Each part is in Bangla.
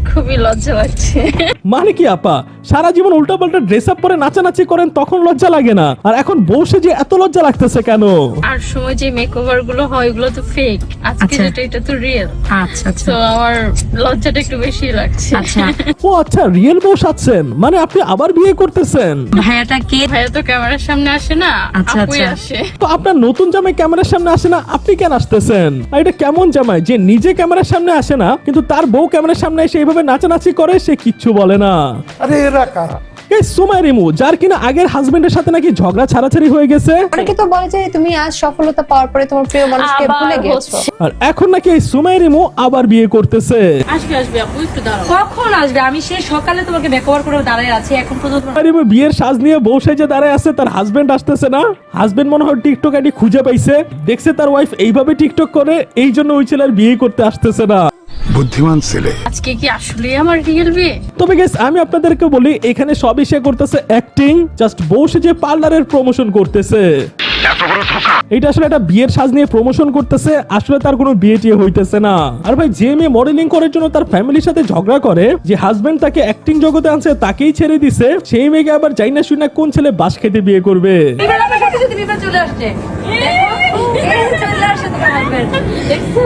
খুবই লজ্জা লাগছে। মানে কি আপা, সারা জীবন উল্টাপাল্টা ড্রেস আপ পরে নাচানাচি করেন তখন লজ্জা লাগে না, আর এখন বসে যে এত লজ্জা লাগতেছে কেন? আর সময় যে মেকওভার গুলো হয় ওগুলো তো ফেক, আজকে যেটা এটা তো রিয়েল। আচ্ছা আচ্ছা তো আমার লজ্জাটা একটু বেশি লাগছে। আচ্ছা ও আচ্ছা, রিয়েল বউ সাজছেন মানে আপনি আবার বিয়ে করতেছেন? ভাইয়াটা কে? ভাইয়া তো ক্যামেরার সামনে আসে না, আচ্ছা, আপুই আচ্ছা। আসে। তো আপনার নতুন জামাই ক্যামেরার সামনে আসে না, আপনি কেন আসতেছেন? আর এটা কেমন জামাই যে নিজে ক্যামেরার সামনে আসে না কিন্তু তার বউ ক্যামেরার সামনে এসে এইভাবে নাচানাচি করে, সে কিচ্ছু বলে না? আরে এরা কারা? এই সুমাই রিমু, যার কিনা আগের হাজবেন্ডের সাথে নাকি ঝগড়া ছাড়াছাড়ি হয়ে গেছে, অনেকে তো বলে যে তুমি আজ সফলতা পাওয়ার পরে তোমার প্রিয় মানুষকে আবার ভুলে গেছো। হচ্ছে। আর এখন নাকি এই সুমাই রিমু আবার বিয়ে করতেছে। আসবে আসবে আপু, একটু দাঁড়াও। কখন আসবে? আমি সেই সকালে তোমাকে বেকওভার করে দাঁড়ায় আছি, এখন পর্যন্ত সুমাই রিমু বিয়ের সাজ নিয়ে বউ সেজে দাঁড়ায় আছে, তার হাজবেন্ড আসতেছে না। হাজবেন্ড মনে হয় টিকটক আইডি খুঁজে পাইছে, দেখছে তার ওয়াইফ এইভাবে টিকটক করে, এই জন্য ওই ছেলের বিয়ে করতে আসতেছে না। বুদ্ধিমান ছেলে। আজকে কি আসলে আমার রিয়েল বিয়ে? তবে গাইস আমি আপনাদেরকে বলি, এখানে সবই সে করতেছে অ্যাক্টিং, জাস্ট বউ সেজে পার্লারের প্রমোশন করতেছে। এটা আসলে একটা বিয়ের সাজ নিয়ে প্রমোশন করতেছে, আসলে তার কোনো বিয়ে টিয়ে হইতেছে না। আর ভাই, যে মেয়ে মডেলিং করার জন্য তার ফ্যামিলির সাথে ঝগড়া করে, যে হাজবেন্ড তাকে অ্যাক্টিং জগতে আনছে তাকেই ছেড়ে দিছে, সেই মেয়েকে আবার যাই না শুই না কোন ছেলে বাস খেতে বিয়ে করবে? বিবাহ আমার সাথে সাথে বিবাহ চলে আসছে। এই চলে আসছে তোমার হাজবেন্ড, দেখছো?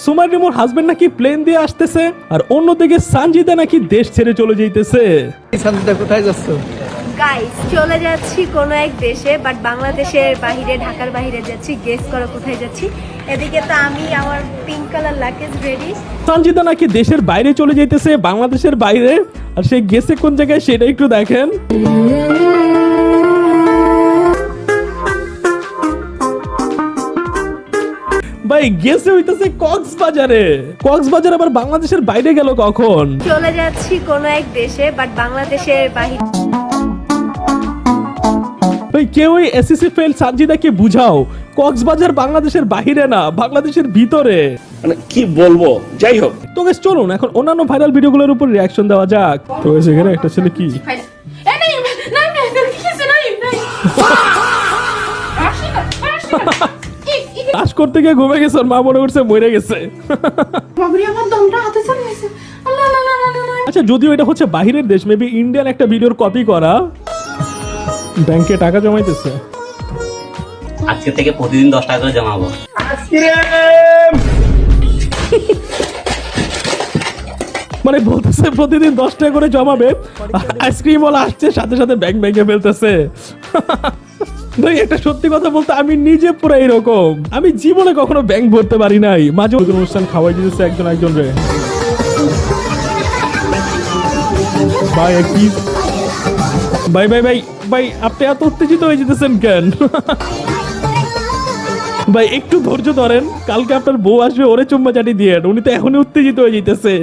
সুমাই রিমুর হাজবেন্ড নাকি প্লেন দিয়ে আসতেছে, আর অন্যদিকে সানজিদা নাকি দেশ ছেড়ে চলে যাইতেছে। শান্তিদা কোথায় যাচ্ছ? গাইস চলে যাচ্ছি কোনো এক দেশে, বাট বাংলাদেশের বাইরে, ঢাকার বাইরে যাচ্ছি। গেস করো কোথায় যাচ্ছি? এদিকে তো আমি আমার pink colour luggage ready. Sanjida নাকি দেশের বাইরে চলে যাইতেছে, বাংলাদেশের বাইরে, আর সে গেছে কোন জায়গায় সেটা একটু দেখেন। ভাই গেছে হইতেছে কক্সবাজারে। কক্সবাজার আবার বাংলাদেশের বাইরে গেল কখন? চলে যাচ্ছি কোনো এক দেশে, বাট বাংলাদেশের বাইরে। ভাই কেউ ওই এসএসসি ফেল সানজিদাকে বুঝাও, কক্সবাজার বাংলাদেশের বাইরে না, বাংলাদেশের ভিতরে। মানে কি বলবো, যাই হোক। তো গাইস চলুন এখন অন্যান্য ভাইরাল ভিডিওগুলোর উপর রিয়াকশন দেওয়া যাক। তো গাইস এখানে একটা ছেলে কি কাজ করতে গিয়ে ঘুমে গেছে, ওর মা মনে করছে মরে গেছে। আচ্ছা, যদিও এটা হচ্ছে বাহিরের দেশ, মেবি ইন্ডিয়ান একটা ভিডিওর কপি করা। ব্যাংকে টাকা জমাইতেছে। আজকে থেকে প্রতিদিন 10 টাকা করে জমাবো। মানে বলতেছে প্রতিদিন 10 টাকা করে জমাবে, আইসক্রিম ওয়ালা আসছে সাথে সাথে ব্যাংক ব্যাংকে ফেলতেছে। ভাই একটা সত্যি কথা বলতে আমি নিজে পুরো এরকম, আমি জীবনে কখনো ব্যাংক ভরতে পারি নাই। মাঝে মধ্যে অনুষ্ঠান খাওয়াই দিতেছে একজন একজন রে। ভাই কি ভাই ভাই ভাই ভাই আপনি এত উত্তেজিত হয়ে যেতেছেন কেন? ভাই একটু ধৈর্য ধরেন, কালকে আপনার বউ আসবে, ওরে চুম্মা চাটি দিয়ে, উনি তো এখনই উত্তেজিত হয়ে যেতেছে।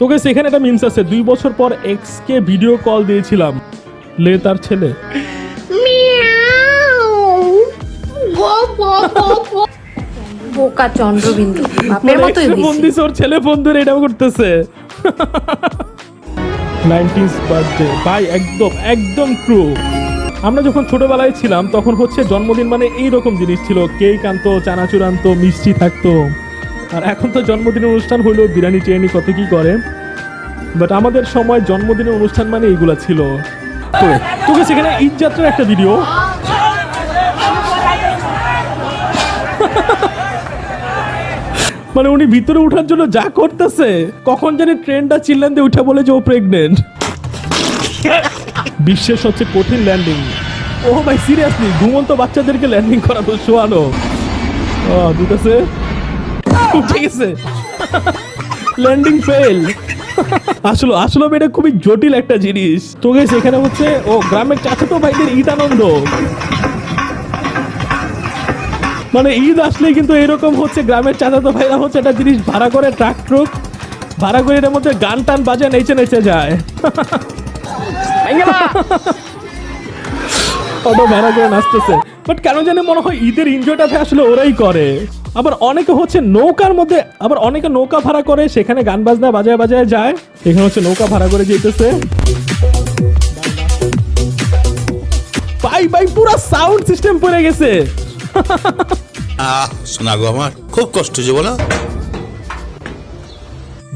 তোকে সেখানে একটা মিমস আছে, 2 বছর পর এক্স কে ভিডিও কল দিয়েছিলাম, লে তার ছেলে। বোকা চন্দ্রবিন্দু বাপের মতোই ফোন দিছে, ওর ছেলে ফোন ধরে এটাও করতেছে। 90s বার্থডে ভাই, একদম একদম ট্রু। আমরা যখন ছোটবেলায় ছিলাম তখন হচ্ছে জন্মদিন মানে এইরকম জিনিস ছিল, কেক আনতো, চানাচুর আনতো, মিষ্টি থাকতো। আর এখন তো জন্মদিনের অনুষ্ঠান হলো বিরিয়ানি টিরিয়ানি কত কি করে, বাট আমাদের সময় জন্মদিনের অনুষ্ঠান মানে এইগুলা ছিল। তোকে সেখানে ঈদ যাত্রার একটা ভিডিও, মানে উনি ভিতরে উঠার জন্য যা করতেছে, কখন জানি ট্রেনটা চিল্লান দিয়ে উঠে বলে যে ও প্রেগনেন্ট। বিশ্বের সবচেয়ে কঠিন ল্যান্ডিং। ও ভাই সিরিয়াসলি, ঘুমন্ত বাচ্চাদেরকে ল্যান্ডিং করানো, শোয়ানো। দুটাছে উঠে গেছে, ল্যান্ডিং ফেল। আসলে আসলে এটা খুবই জটিল একটা জিনিস। তো গাইস এখানে হচ্ছে ও গ্রামের চাচাতো ভাইদের ঈদ আনন্দ, মানে ঈদ আসলে কিন্তু এরকম হচ্ছে, গ্রামের চাচাতো ভাইরা হচ্ছে একটা জিনিস ভাড়া করে, ট্রাক ট্রুক ভাড়া করে, এর মধ্যে গান টান বাজে, নেচে নেচে যায়। অটো ভাড়া করে নাচতেছে, বাট কেন জানি মনে হয় ঈদের এনজয়টা আসলে ওরাই করে। আবার অনেকে হচ্ছে নৌকার মধ্যে, আবার অনেকে নৌকা ভাড়া করে, সেখানে গান বাজনা বাজায় বাজায় যায়। এখানে হচ্ছে নৌকা ভাড়া করে যেতেছে। ভাই ভাই পুরো সাউন্ড সিস্টেম পড়ে গেছে। শোনা গো আমার খুব কষ্ট যে বলো।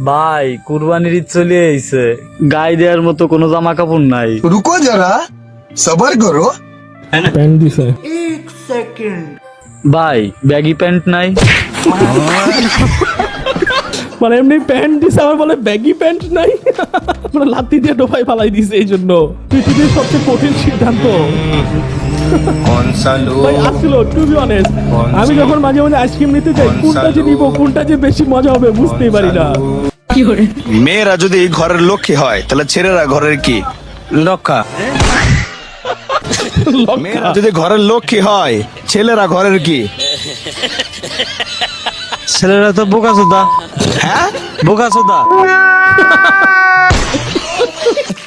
ভাই কুরবানির ঈদ চলে আইছে, গায়ে দেওয়ার মতো কোনো জামা কাপড় নাই। রুকো যারা সবার করো। প্যান্ট দিছে। ভাই ব্যাগি প্যান্ট নাই। মানে এমনি প্যান্ট দিছে, আমার বলে ব্যাগি প্যান্ট নাই। মানে লাত্তি দিয়ে ডোবাই ফালাই দিছে। এই জন্য পৃথিবীর সবচেয়ে কঠিন সিদ্ধান্ত ভাই আসছিল। টু বি অনেস্ট, আমি যখন মাঝে মাঝে আইসক্রিম নিতে যাই, কোনটা যে নিব, কোনটা যে বেশি মজা হবে বুঝতেই পারি না। মেয়েরা যদি ঘরের লক্ষ্মী হয় তাহলে ছেলেরা ঘরের কি লক্ষা? মেয়েরা যদি ঘরের লক্ষ্মী হয় ছেলেরা ঘরের কি? ছেলেরা তো বোকাচোদা। হ্যাঁ বোকাচোদা।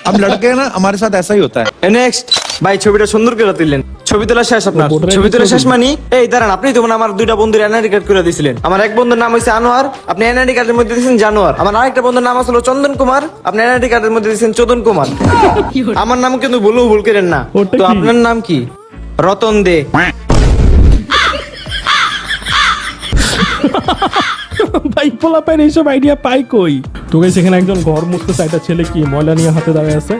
अब लड़के ना हमारे साथ ऐसा ही होता है। নেক্সট ভাই ছবিটা সুন্দর করে তুললেন, ছবি তোলা শেষ আপনার? ছবি তোলা শেষ মানে এই দাঁড়ান, আপনি তো আমার দুইটা বন্ধুর এনআইডি কার্ড করে দিয়েছিলেন। আমার এক বন্ধুর নাম হইছে আনোয়ার, আপনি এনআইডি কার্ডের মধ্যে দিয়েছেন জানোয়ার। আমার আরেকটা বন্ধুর নাম আসলে চন্দন কুমার, আপনি এনআইডি কার্ডের মধ্যে দিয়েছেন চোদন কুমার। আমার নাম কিন্তু ভুল করেন না। ওটা তো কি? আপনার নাম কি? রতন দে। ভাই পোলা পায় এইসব আইডিয়া পাই কই? তোকে সেখানে একজন ঘর মুছতেছে, একটা ছেলে কি ময়লা নিয়ে হাতে দাঁড়ায় আছে।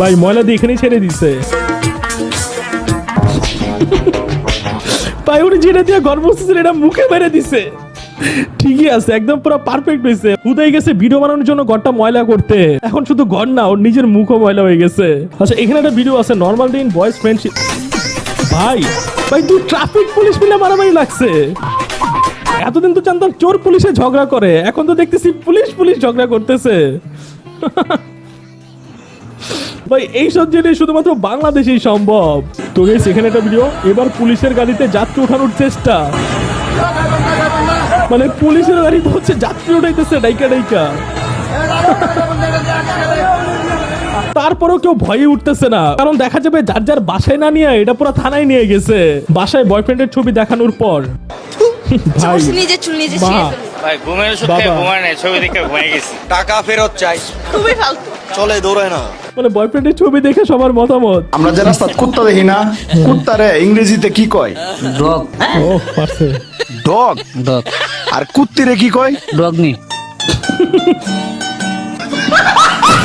ভাই ময়লা দিয়ে এখানেই ছেড়ে দিছে। ভাই উনি যেটা দিয়ে ঘর মুছতেছেন এটা মুখে মেরে দিছে। ঠিকই আছে, একদম পুরো পারফেক্ট হয়েছে। হুদাই গেছে ভিডিও বানানোর জন্য ঘরটা ময়লা করতে, এখন শুধু ঘর না ওর নিজের মুখও ময়লা হয়ে গেছে। আচ্ছা এখানে একটা ভিডিও আছে, নর্মাল দিন বয়েজ ফ্রেন্ডশিপ। ভাই ভাই তুই ট্রাফিক পুলিশ মিলে মারামারি লাগছে। এতদিন তো জানতাম চোর পুলিশে ঝগড়া করে, এখন তো দেখতেছি পুলিশ ঝগড়া করতেছে। ভাই এইসব জিনিস শুধুমাত্র বাংলাদেশেই সম্ভব। তো সেখানে একটা ভিডিও, এবার পুলিশের গাড়িতে যাত্রী ওঠানোর চেষ্টা। মানে পুলিশের গাড়িতে হচ্ছে যাত্রী উঠাইতেছে ডাইকা। তারপরেও কেউ ভয়ে উঠতেছে না, কারণ দেখা যাবে যার যার বাসায় না নিয়ে এটা পুরো থানায় নিয়ে গেছে। বাসায় বয়ফ্রেন্ডের ছবি দেখানোর পর ভাই নিজে চুল নিজে মা, ভাই ঘুমের বাবা, ছবি দেখে ঘুমিয়ে গেছি। টাকা ফেরত চাই, খুবই ফালতু। চলে দৌড়ায় না। মানে বয়ফ্রেন্ডের ছবি দেখে সবার মতামত। আমরা যে রাস্তাত কুত্তা দেখি না, কুত্তারে ইংরেজিতে কি কয়? ডগ। ও পারছে। ডগ। ডগ। আর কুত্তিরে কি কয়? ডগনি।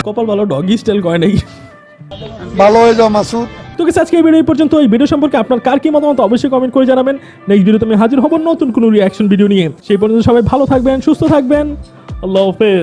কপাল ভালো, ডগি স্টাইল কয় নাকি? ভালো হয়ে যাও মাসুদ। তো কিছু আজকে এই ভিডিও পর্যন্ত। এই ভিডিও সম্পর্কে আপনার কার কি মতামত অবশ্যই কমেন্ট করে জানাবেন। নেক্সট ভিডিওতে আমি হাজির হব নতুন কোনো রিঅ্যাকশন ভিডিও নিয়ে। সেই পর্যন্ত সবাই ভালো থাকবেন, সুস্থ থাকবেন। আল্লাহ হাফেজ।